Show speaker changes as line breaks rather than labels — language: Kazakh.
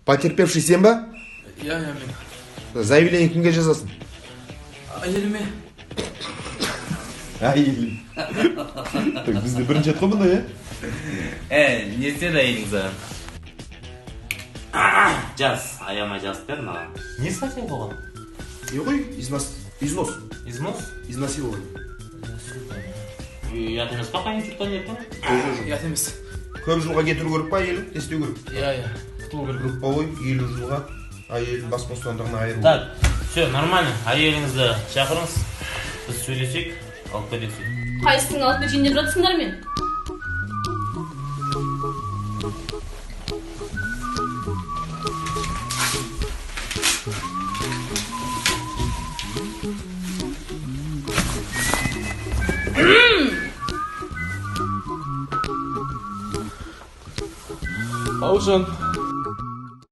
Потерпевший сен ба?
Иә, мен.
Заявление кімге жазасың?
Әйеліме.
Әйелім. Бізде бірінші рет қой бұндай,
Не істеді әйелің саған? Жаз, аямай жазып бер маған. Не статья болған?
Еғой, износ.
Износ?
Изнасилование.
Ұят емес па, қайын жұрттан ертен?
Ұят емес.
Көп жылға кетіру керек па әйелі? Не істеу керек?
Иә, құтылу керек.
Групповой 50 жылға әйел бас бостандығынан айыру.
Так, все, нормально. Әйеліңізді шақырыңыз. Біз сөйлесек, алып келесек.
Қайсың алып кетейін деп жатсыңдар мен?
Бауыржан,